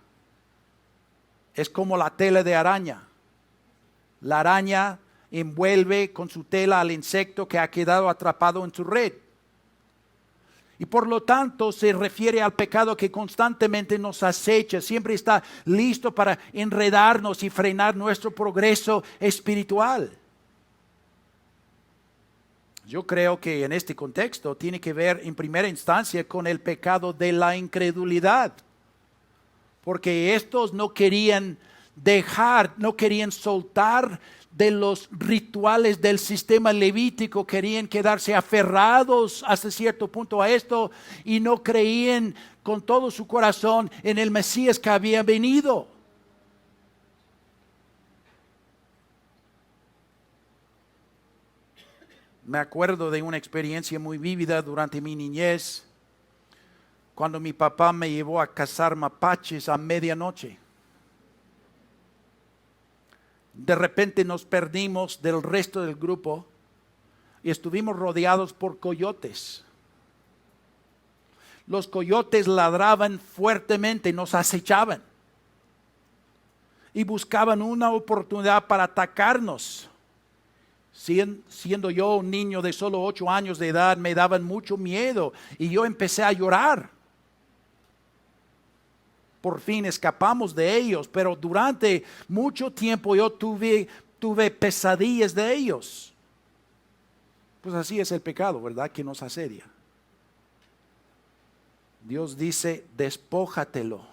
Speaker 1: Es como la tela de araña. La araña envuelve con su tela al insecto que ha quedado atrapado en su red. Y por lo tanto se refiere al pecado que constantemente nos acecha, siempre está listo para enredarnos y frenar nuestro progreso espiritual. Yo creo que en este contexto tiene que ver en primera instancia con el pecado de la incredulidad. Porque estos no querían no querían soltar de los rituales del sistema levítico, querían quedarse aferrados hasta cierto punto a esto y no creían con todo su corazón en el Mesías que había venido. Me acuerdo de una experiencia muy vívida durante mi niñez, cuando mi papá me llevó a cazar mapaches a medianoche. De repente nos perdimos del resto del grupo y estuvimos rodeados por coyotes. Los coyotes ladraban fuertemente, nos acechaban y buscaban una oportunidad para atacarnos. Siendo yo un niño de solo 8 años de edad, me daban mucho miedo y yo empecé a llorar. Por fin escapamos de ellos, pero durante mucho tiempo yo tuve pesadillas de ellos. Pues así es el pecado, ¿verdad? Que nos asedia. Dios dice: despójatelo.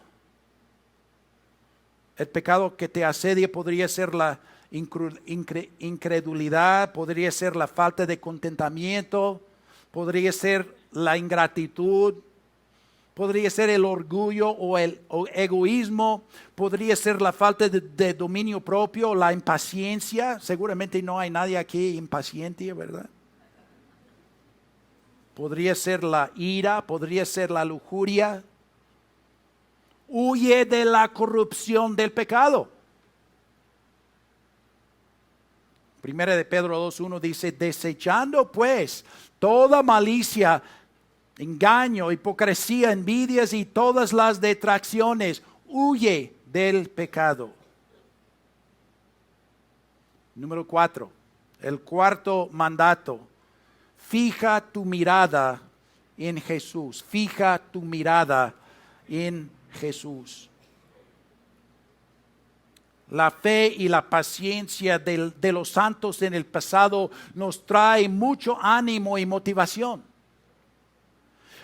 Speaker 1: El pecado que te asedia podría ser la incredulidad, podría ser la falta de contentamiento, podría ser la ingratitud, podría ser el orgullo o el egoísmo, podría ser la falta de dominio propio, la impaciencia. Seguramente no hay nadie aquí impaciente, ¿verdad? Podría ser la ira, podría ser la lujuria. Huye de la corrupción del pecado. Primera de Pedro 2:1 dice: desechando pues toda malicia, engaño, hipocresía, envidias y todas las detracciones, huye del pecado. Número 4, el cuarto mandato: fija tu mirada en Jesús. Fija tu mirada en Jesús. La fe y la paciencia de los santos en el pasado nos trae mucho ánimo y motivación.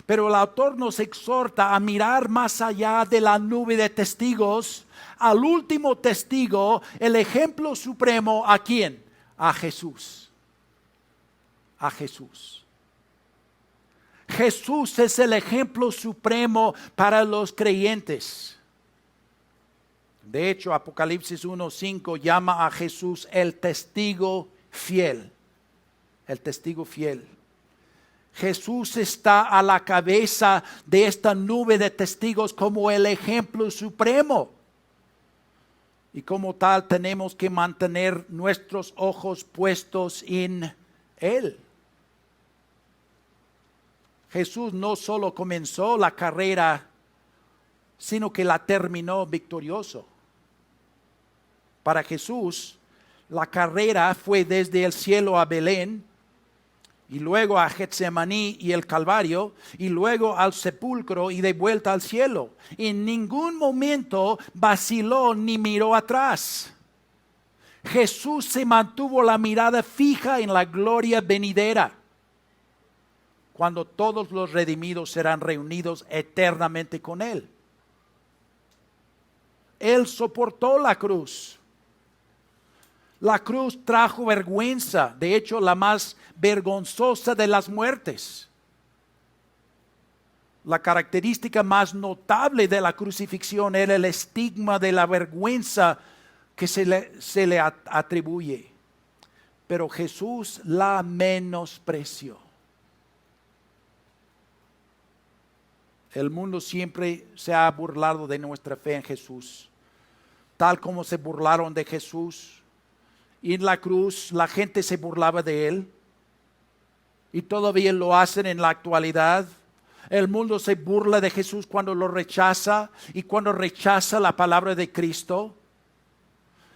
Speaker 1: Pero el autor nos exhorta a mirar más allá de la nube de testigos, al último testigo, el ejemplo supremo. ¿A quién? A Jesús. A Jesús. Jesús es el ejemplo supremo para los creyentes. De hecho, Apocalipsis 1:5 llama a Jesús el testigo fiel. El testigo fiel. Jesús está a la cabeza de esta nube de testigos como el ejemplo supremo. Y como tal tenemos que mantener nuestros ojos puestos en Él. Jesús no solo comenzó la carrera sino que la terminó victorioso. Para Jesús, la carrera fue desde el cielo a Belén, y luego a Getsemaní y el Calvario, y luego al sepulcro y de vuelta al cielo. En ningún momento vaciló ni miró atrás. Jesús se mantuvo la mirada fija en la gloria venidera, cuando todos los redimidos serán reunidos eternamente con Él. Él soportó la cruz. La cruz trajo vergüenza, de hecho la más vergonzosa de las muertes. La característica más notable de la crucifixión era el estigma de la vergüenza que se le atribuye. Pero Jesús la menospreció. El mundo siempre se ha burlado de nuestra fe en Jesús, tal como se burlaron de Jesús. Y en la cruz la gente se burlaba de Él. Y todavía lo hacen en la actualidad. El mundo se burla de Jesús cuando lo rechaza y cuando rechaza la palabra de Cristo.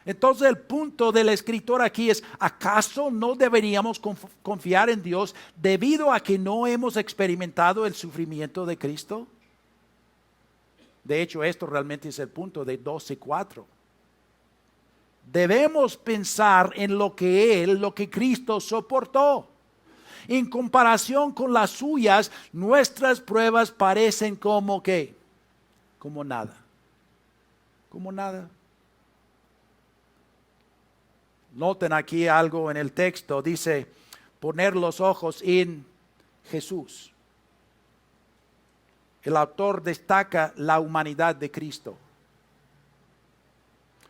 Speaker 1: Entonces el punto del escritor aquí es: ¿acaso no deberíamos confiar en Dios debido a que no hemos experimentado el sufrimiento de Cristo? De hecho, esto realmente es el punto de 12:4. Debemos pensar en lo que Cristo soportó. En comparación con las suyas, nuestras pruebas parecen como ¿qué? Como nada. Como nada. Noten aquí algo en el texto, dice poner los ojos en Jesús. El autor destaca la humanidad de Cristo.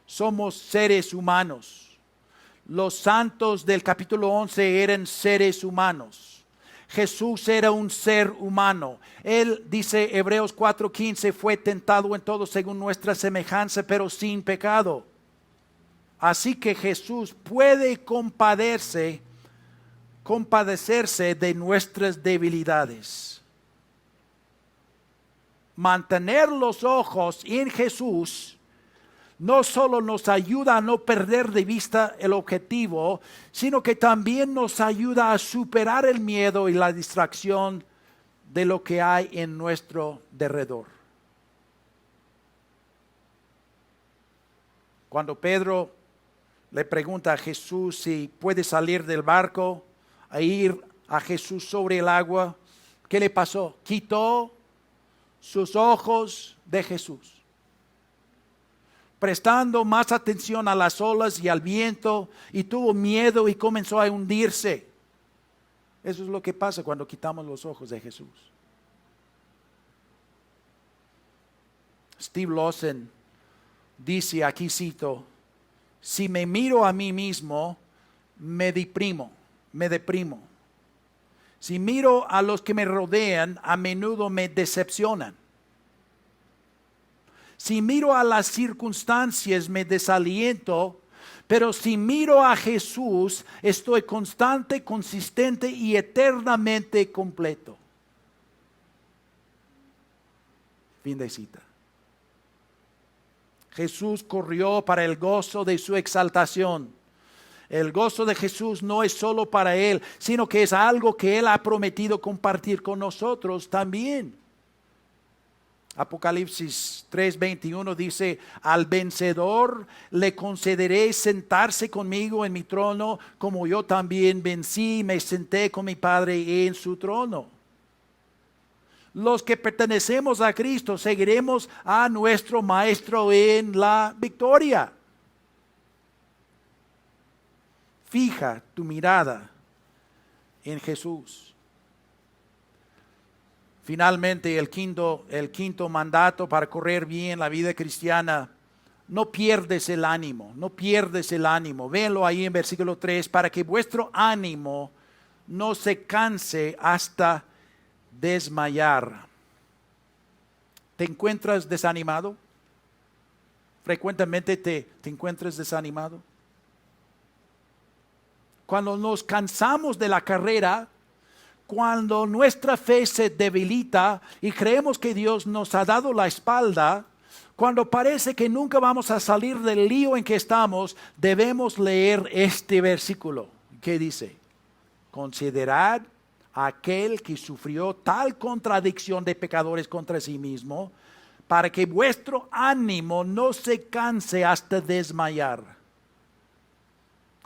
Speaker 1: Somos seres humanos. Los santos del capítulo 11 eran seres humanos. Jesús era un ser humano. Él, dice Hebreos 4:15, fue tentado en todo según nuestra semejanza, pero sin pecado. Así que Jesús puede compadecerse de nuestras debilidades. Mantener los ojos en Jesús no solo nos ayuda a no perder de vista el objetivo, sino que también nos ayuda a superar el miedo y la distracción de lo que hay en nuestro derredor. Cuando Pedro le pregunta a Jesús si puede salir del barco e ir a Jesús sobre el agua, ¿qué le pasó? Quitó sus ojos de Jesús, prestando más atención a las olas y al viento, y tuvo miedo y comenzó a hundirse. Eso es lo que pasa cuando quitamos los ojos de Jesús. Steve Lawson dice, aquí cito: si me miro a mí mismo, me deprimo. Si miro a los que me rodean, a menudo me decepcionan. Si miro a las circunstancias, me desaliento. Pero si miro a Jesús, estoy constante, consistente y eternamente completo. Fin de cita. Jesús corrió para el gozo de su exaltación. El gozo de Jesús no es solo para Él, sino que es algo que Él ha prometido compartir con nosotros también. Apocalipsis 3:21 dice: al vencedor le concederé sentarse conmigo en mi trono, como yo también vencí y me senté con mi Padre en su trono. Los que pertenecemos a Cristo seguiremos a nuestro Maestro en la victoria. Fija tu mirada en Jesús. Finalmente, el quinto mandato para correr bien la vida cristiana: no pierdes el ánimo, Véanlo ahí en versículo 3, para que vuestro ánimo no se canse hasta desmayar. ¿Te encuentras desanimado? ¿Frecuentemente te encuentras desanimado? Cuando nos cansamos de la carrera, cuando nuestra fe se debilita y creemos que Dios nos ha dado la espalda, cuando parece que nunca vamos a salir del lío en que estamos, debemos leer este versículo. ¿Qué dice? Considerad a aquel que sufrió tal contradicción de pecadores contra sí mismo, para que vuestro ánimo no se canse hasta desmayar.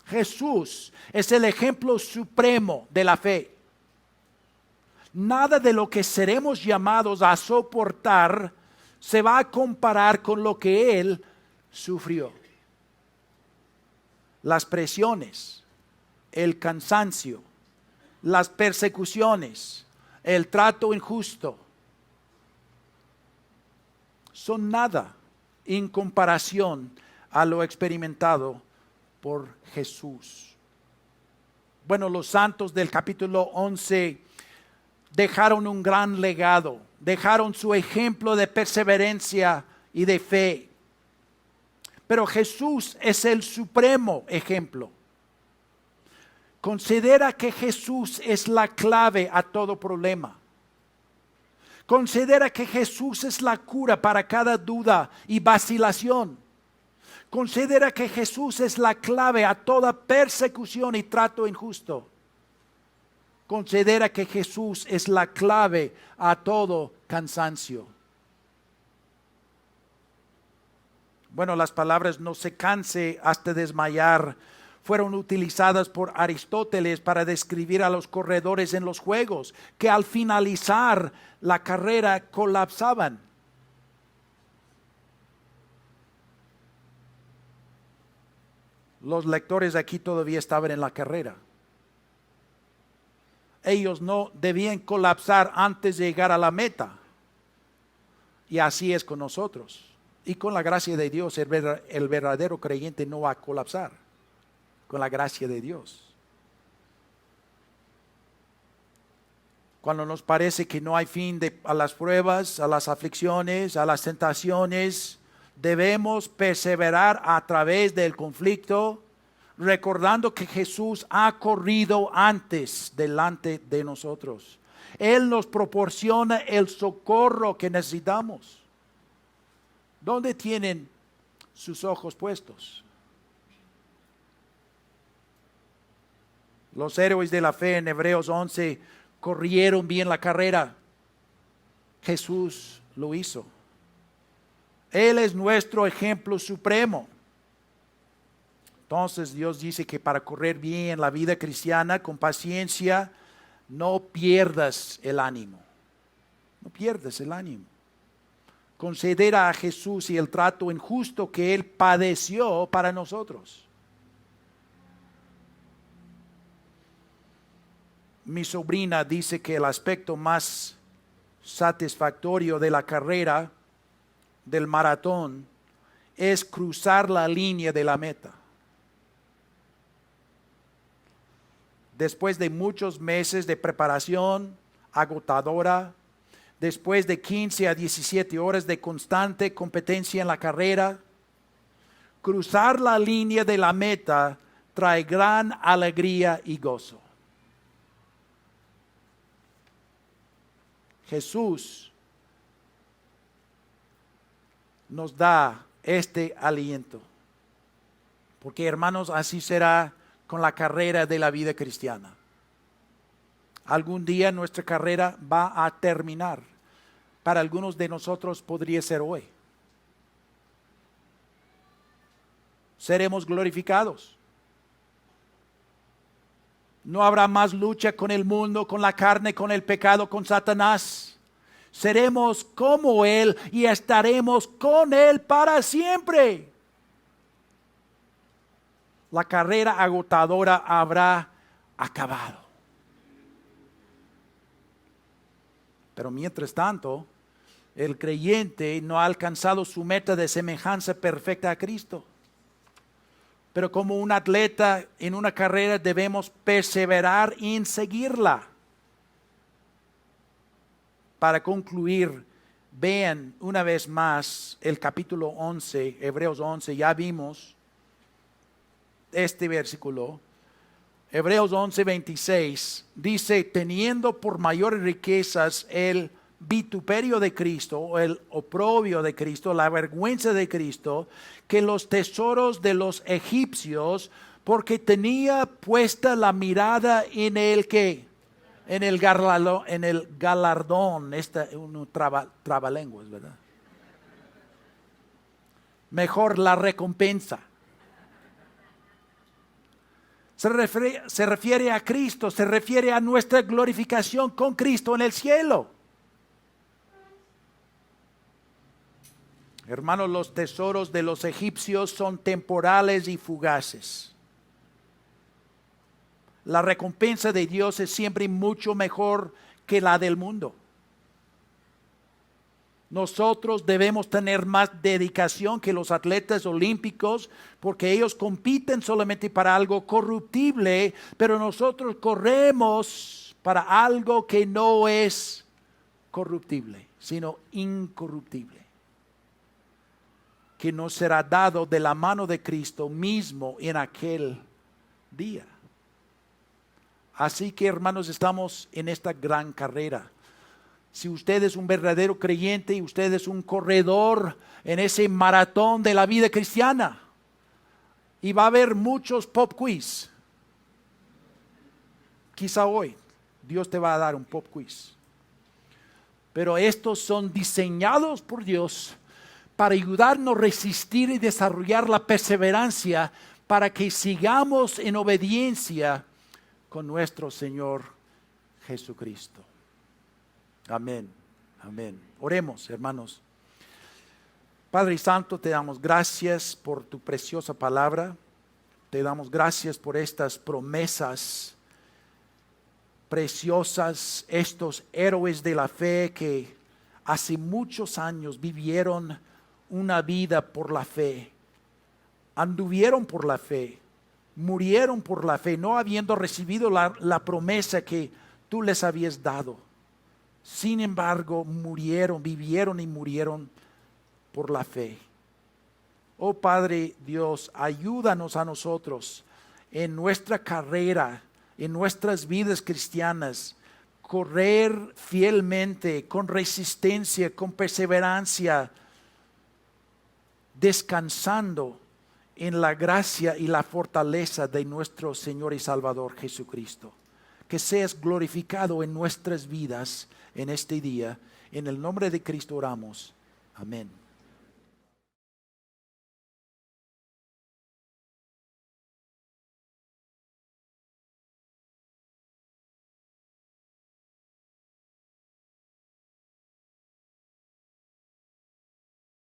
Speaker 1: Jesús es el ejemplo supremo de la fe. Nada de lo que seremos llamados a soportar se va a comparar con lo que Él sufrió. Las presiones, el cansancio, las persecuciones, el trato injusto, son nada en comparación a lo experimentado por Jesús. Bueno, los santos del capítulo 11 dejaron un gran legado, dejaron su ejemplo de perseverancia y de fe. Pero Jesús es el supremo ejemplo. Considera que Jesús es la clave a todo problema. Considera que Jesús es la cura para cada duda y vacilación. Considera que Jesús es la clave a toda persecución y trato injusto. Considera que Jesús es la clave a todo cansancio. Bueno, las palabras no se canse hasta desmayar fueron utilizadas por Aristóteles para describir a los corredores en los juegos, que al finalizar la carrera colapsaban. Los lectores aquí todavía estaban en la carrera. Ellos no debían colapsar antes de llegar a la meta. Y así es con nosotros. Y con la gracia de Dios, el verdadero creyente no va a colapsar. Con la gracia de Dios. Cuando nos parece que no hay fin a las pruebas, a las aflicciones, a las tentaciones, debemos perseverar a través del conflicto, recordando que Jesús ha corrido antes delante de nosotros. Él nos proporciona el socorro que necesitamos. ¿Dónde tienen sus ojos puestos? Los héroes de la fe en Hebreos 11 corrieron bien la carrera. Jesús lo hizo. Él es nuestro ejemplo supremo. Entonces Dios dice que para correr bien la vida cristiana con paciencia, no pierdas el ánimo. No pierdas el ánimo. Considera a Jesús y el trato injusto que Él padeció para nosotros. Mi sobrina dice que el aspecto más satisfactorio de la carrera, del maratón, es cruzar la línea de la meta. Después de muchos meses de preparación agotadora, después de 15 a 17 horas de constante competencia en la carrera, cruzar la línea de la meta trae gran alegría y gozo. Jesús nos da este aliento. Porque, hermanos, así será con la carrera de la vida cristiana. Algún día nuestra carrera va a terminar. Para algunos de nosotros podría ser hoy. Seremos glorificados. No habrá más lucha con el mundo, con la carne, con el pecado, con Satanás. Seremos como Él y estaremos con Él para siempre. La carrera agotadora habrá acabado. Pero mientras tanto, el creyente no ha alcanzado su meta de semejanza perfecta a Cristo. Pero como un atleta en una carrera debemos perseverar en seguirla. Para concluir, vean una vez más el capítulo 11, Hebreos 11, ya vimos este versículo. Hebreos 11:26 dice, teniendo por mayores riquezas el vituperio de Cristo, o el oprobio de Cristo, la vergüenza de Cristo, que los tesoros de los egipcios, porque tenía puesta la mirada en el que, en el galardón, un trabalenguas, ¿verdad? Mejor la recompensa. Se refiere a Cristo, se refiere a nuestra glorificación con Cristo en el cielo. Hermanos, los tesoros de los egipcios son temporales y fugaces. La recompensa de Dios es siempre mucho mejor que la del mundo. Nosotros debemos tener más dedicación que los atletas olímpicos, porque ellos compiten solamente para algo corruptible, pero nosotros corremos para algo que no es corruptible, sino incorruptible, que nos será dado de la mano de Cristo mismo en aquel día. Así que, hermanos, estamos en esta gran carrera. Si usted es un verdadero creyente y usted es un corredor en ese maratón de la vida cristiana, y va a haber muchos pop quiz. Quizá hoy Dios te va a dar un pop quiz. Pero estos son diseñados por Dios para ayudarnos a resistir y desarrollar la perseverancia para que sigamos en obediencia con nuestro Señor Jesucristo. Amén, amén. Oremos, hermanos. Padre Santo, te damos gracias por tu preciosa palabra. Te damos gracias por estas promesas preciosas, estos héroes de la fe que hace muchos años vivieron una vida por la fe, anduvieron por la fe, murieron por la fe, no habiendo recibido la promesa que tú les habías dado. Sin embargo, vivieron y murieron por la fe. Oh Padre Dios, ayúdanos a nosotros en nuestra carrera, en nuestras vidas cristianas, correr fielmente, con resistencia, con perseverancia, descansando en la gracia y la fortaleza de nuestro Señor y Salvador Jesucristo. Que seas glorificado en nuestras vidas en este día. En el nombre de Cristo oramos. Amén.